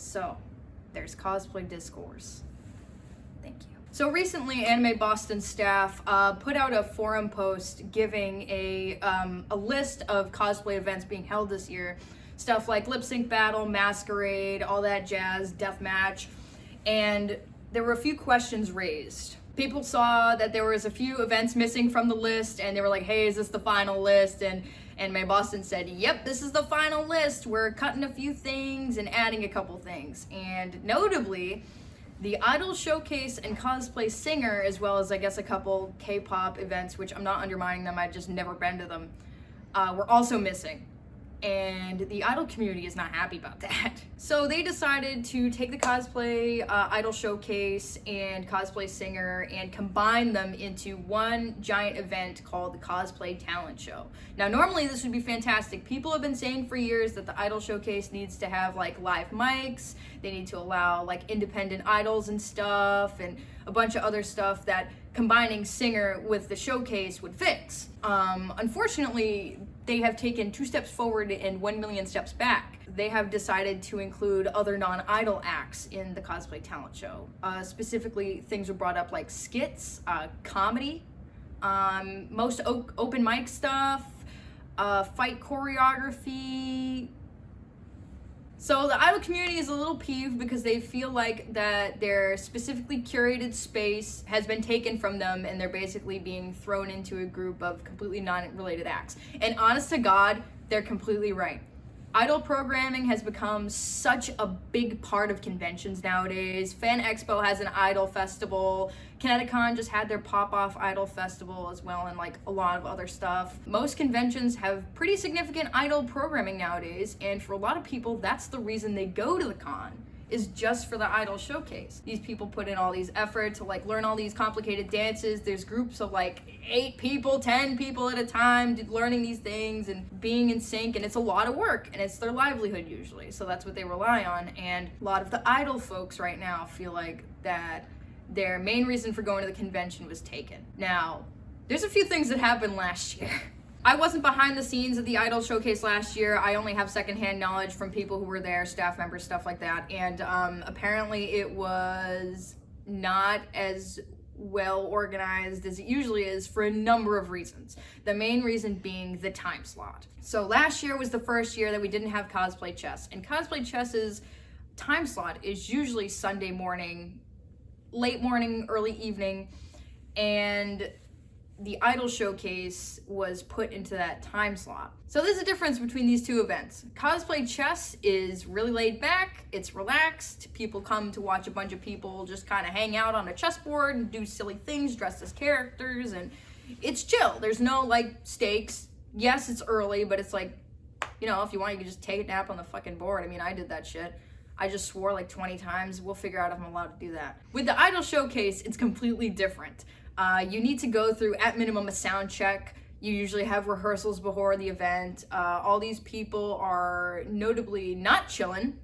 So, there's cosplay discourse. Thank you. So recently, Anime Boston staff put out a forum post giving a list of cosplay events being held this year. Stuff like Lip Sync Battle, Masquerade, all that jazz, Deathmatch. And there were a few questions raised. People saw that there was a few events missing from the list, and they were like, hey, is this the final list? And Anime Boston said, yep, this is the final list. We're cutting a few things and adding a couple things. And notably, the Idol Showcase and Cosplay Singer, as well as I guess a couple K-pop events, which I'm not undermining them, I've just never been to them, were also missing. And the idol community is not happy about that. So they decided to take the Cosplay Idol Showcase and Cosplay Singer and combine them into one giant event called the Cosplay Talent Show. Now normally this would be fantastic. People have been saying for years that the Idol Showcase needs to have like live mics, they need to allow like independent idols and stuff, and a bunch of other stuff that combining Singer with the showcase would fix. Unfortunately, they have taken 2 steps forward and 1 million steps back. They have decided to include other non-idol acts in the Cosplay Talent Show. Specifically, things were brought up like skits, comedy, most open mic stuff, fight choreography. So the idol community is a little peeved because they feel like that their specifically curated space has been taken from them and they're basically being thrown into a group of completely non-related acts. And honest to God, they're completely right. Idol programming has become such a big part of conventions nowadays. FANEXPO has an idol festival. ConnectiCon just had their pop-off idol festival as well, and like a lot of other stuff. Most conventions have pretty significant idol programming nowadays, and for a lot of people, that's the reason they go to the con, is just for the idol showcase. These people put in all these effort to like learn all these complicated dances. There's groups of like 8 people, 10 people at a time learning these things and being in sync, and it's a lot of work and it's their livelihood usually. So that's what they rely on, and a lot of the idol folks right now feel like that their main reason for going to the convention was taken. Now, there's a few things that happened last year. I wasn't behind the scenes at the Idol Showcase last year. I only have secondhand knowledge from people who were there, staff members, stuff like that. And apparently it was not as well organized as it usually is for a number of reasons. The main reason being the time slot. So last year was the first year that we didn't have Cosplay Chess. And Cosplay Chess's time slot is usually Sunday morning, late morning, early evening. And the Idol Showcase was put into that time slot. So there's a difference between these two events. Cosplay Chess is really laid back, it's relaxed, people come to watch a bunch of people just kind of hang out on a chessboard and do silly things dressed as characters, and it's chill. There's no like stakes. Yes, it's early, but it's like, you know, if you want you can just take a nap on the fucking board. I mean, I did that shit. I just swore like 20 times. We'll figure out if I'm allowed to do that. With the Idol Showcase, it's completely different. You need to go through, at minimum, a sound check. You usually have rehearsals before the event. All these people are notably not chilling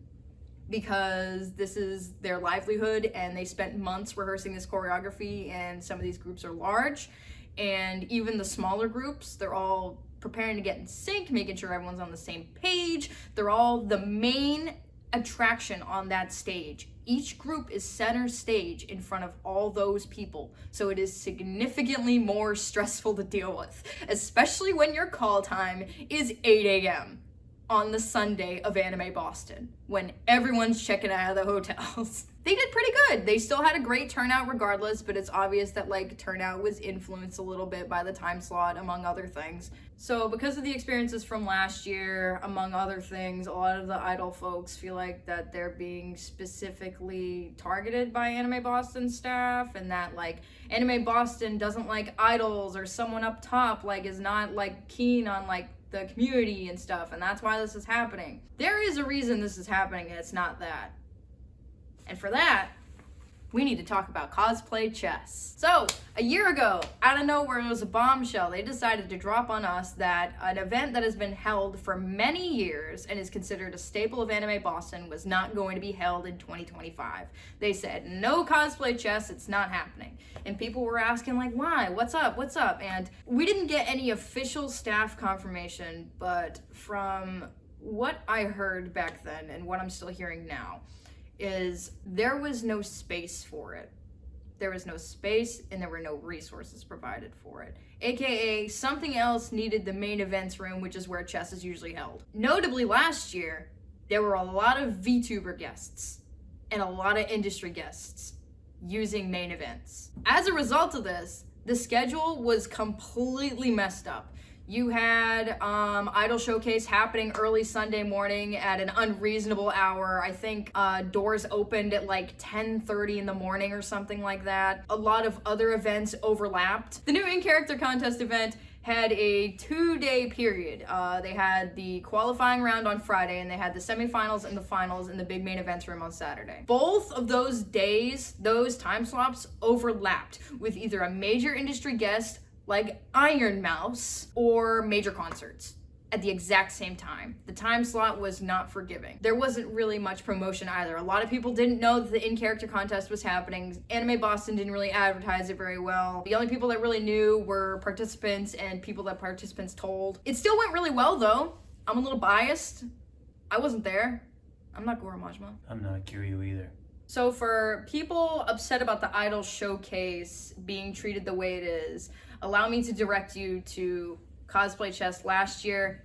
because this is their livelihood and they spent months rehearsing this choreography, and some of these groups are large. And even the smaller groups, they're all preparing to get in sync, making sure everyone's on the same page. They're all the main attraction on that stage. Each group is center stage in front of all those people, so it is significantly more stressful to deal with, especially when your call time is 8 a.m. on the Sunday of Anime Boston, when everyone's checking out of the hotels. They did pretty good. They still had a great turnout regardless, but it's obvious that like turnout was influenced a little bit by the time slot, among other things. So because of the experiences from last year, among other things, a lot of the idol folks feel like that they're being specifically targeted by Anime Boston staff, and that like Anime Boston doesn't like idols, or someone up top like is not like keen on like the community and stuff, and that's why this is happening. There is a reason this is happening, and it's not that. And for that, we need to talk about Cosplay Chess. So, a year ago, out of nowhere, it was a bombshell. They decided to drop on us that an event that has been held for many years and is considered a staple of Anime Boston was not going to be held in 2025. They said, no Cosplay Chess, it's not happening. And people were asking like, why? What's up? What's up? And we didn't get any official staff confirmation, but from what I heard back then and what I'm still hearing now, is there was no space for it. There was no space and there were no resources provided for it. AKA something else needed the main events room, which is where chess is usually held. Notably last year, there were a lot of VTuber guests and a lot of industry guests using main events. As a result of this, the schedule was completely messed up. You had Idol Showcase happening early Sunday morning at an unreasonable hour. I think doors opened at like 10:30 in the morning or something like that. A lot of other events overlapped. The new in-character contest event had a 2-day period. They had the qualifying round on Friday, and they had the semifinals and the finals in the big main events room on Saturday. Both of those days, those time slots overlapped with either a major industry guest like Iron Mouse or major concerts at the exact same time. The time slot was not forgiving. There wasn't really much promotion either. A lot of people didn't know that the in-character contest was happening. Anime Boston didn't really advertise it very well. The only people that really knew were participants and people that participants told. It still went really well though. I'm a little biased. I wasn't there. I'm not Goro Majima. I'm not Ukiyo either. So for people upset about the Idol Showcase being treated the way it is, allow me to direct you to Cosplay Chess last year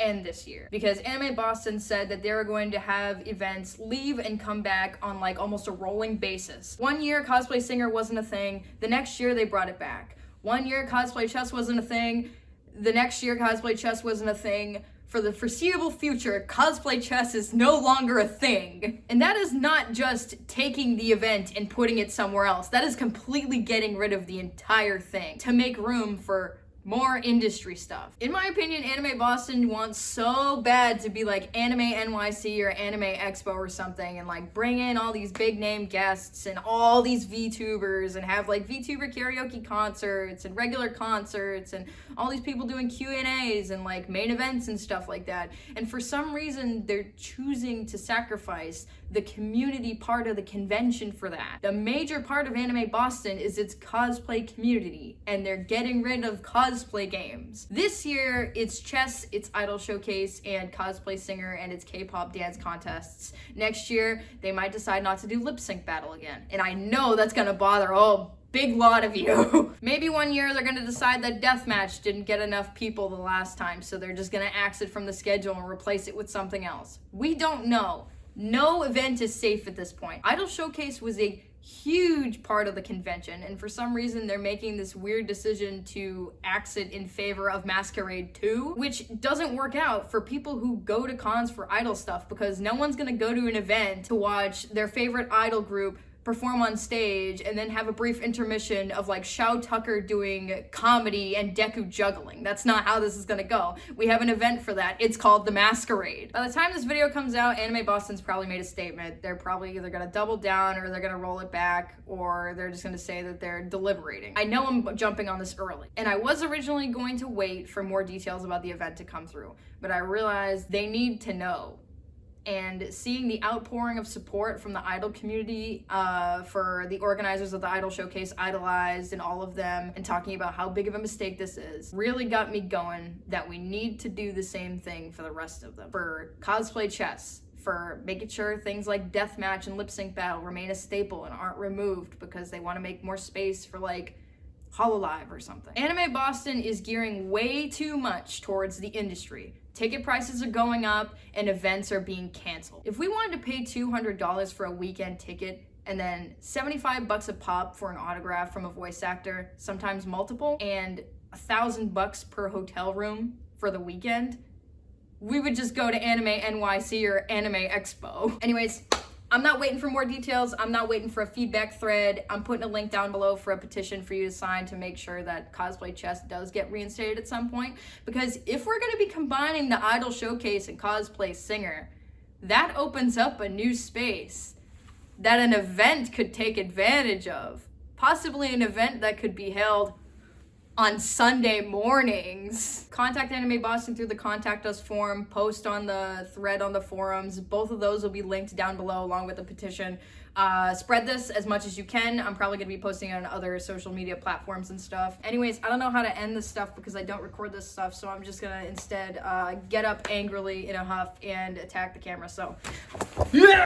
and this year. Because Anime Boston said that they were going to have events leave and come back on like almost a rolling basis. One year Cosplay Singer wasn't a thing, the next year they brought it back. One year Cosplay Chess wasn't a thing, the next year Cosplay Chess wasn't a thing. For the foreseeable future, Cosplay Chess is no longer a thing. And that is not just taking the event and putting it somewhere else. That is completely getting rid of the entire thing to make room for more industry stuff. In my opinion, Anime Boston wants so bad to be like Anime NYC or Anime Expo or something and like bring in all these big name guests and all these VTubers and have like VTuber karaoke concerts and regular concerts and all these people doing Q&As and like main events and stuff like that. And for some reason, they're choosing to sacrifice the community part of the convention for that. The major part of Anime Boston is its cosplay community, and they're getting rid of cosplay games. This year, it's chess, it's Idol Showcase, and Cosplay Singer, and it's K-pop dance contests. Next year, they might decide not to do lip sync battle again. And I know that's gonna bother a big lot of you. Maybe one year they're gonna decide that deathmatch didn't get enough people the last time, so they're just gonna axe it from the schedule and replace it with something else. We don't know. No event is safe at this point. Idol Showcase was a huge part of the convention, and for some reason they're making this weird decision to axe it in favor of Masquerade 2, which doesn't work out for people who go to cons for idol stuff, because no one's gonna go to an event to watch their favorite idol group perform on stage and then have a brief intermission of like Shao Tucker doing comedy and Deku juggling. That's not how this is gonna go. We have an event for that. It's called The Masquerade. By the time this video comes out, Anime Boston's probably made a statement. They're probably either gonna double down or they're gonna roll it back, or they're just gonna say that they're deliberating. I know I'm jumping on this early, and I was originally going to wait for more details about the event to come through, but I realized they need to know. And seeing the outpouring of support from the idol community for the organizers of the Idol Showcase, Idolized, and all of them, and talking about how big of a mistake this is, really got me going that we need to do the same thing for the rest of them. For Cosplay Chess, for making sure things like deathmatch and lip sync battle remain a staple and aren't removed because they want to make more space for like Hololive or something. Anime Boston is gearing way too much towards the industry. Ticket prices are going up and events are being canceled. If we wanted to pay $200 for a weekend ticket and then $75 a pop for an autograph from a voice actor, sometimes multiple, and $1,000 per hotel room for the weekend, we would just go to Anime NYC or Anime Expo. Anyways, I'm not waiting for more details. I'm not waiting for a feedback thread. I'm putting a link down below for a petition for you to sign to make sure that Cosplay Chess does get reinstated at some point. Because if we're gonna be combining the Idol Showcase and Cosplay Singer, that opens up a new space that an event could take advantage of. Possibly an event that could be held on Sunday mornings. Contact Anime Boston through the Contact Us form, post on the thread on the forums. Both of those will be linked down below along with the petition. Spread this as much as you can. I'm probably gonna be posting it on other social media platforms and stuff. Anyways, I don't know how to end this stuff because I don't record this stuff, so I'm just gonna instead get up angrily in a huff and attack the camera, so. Yeah!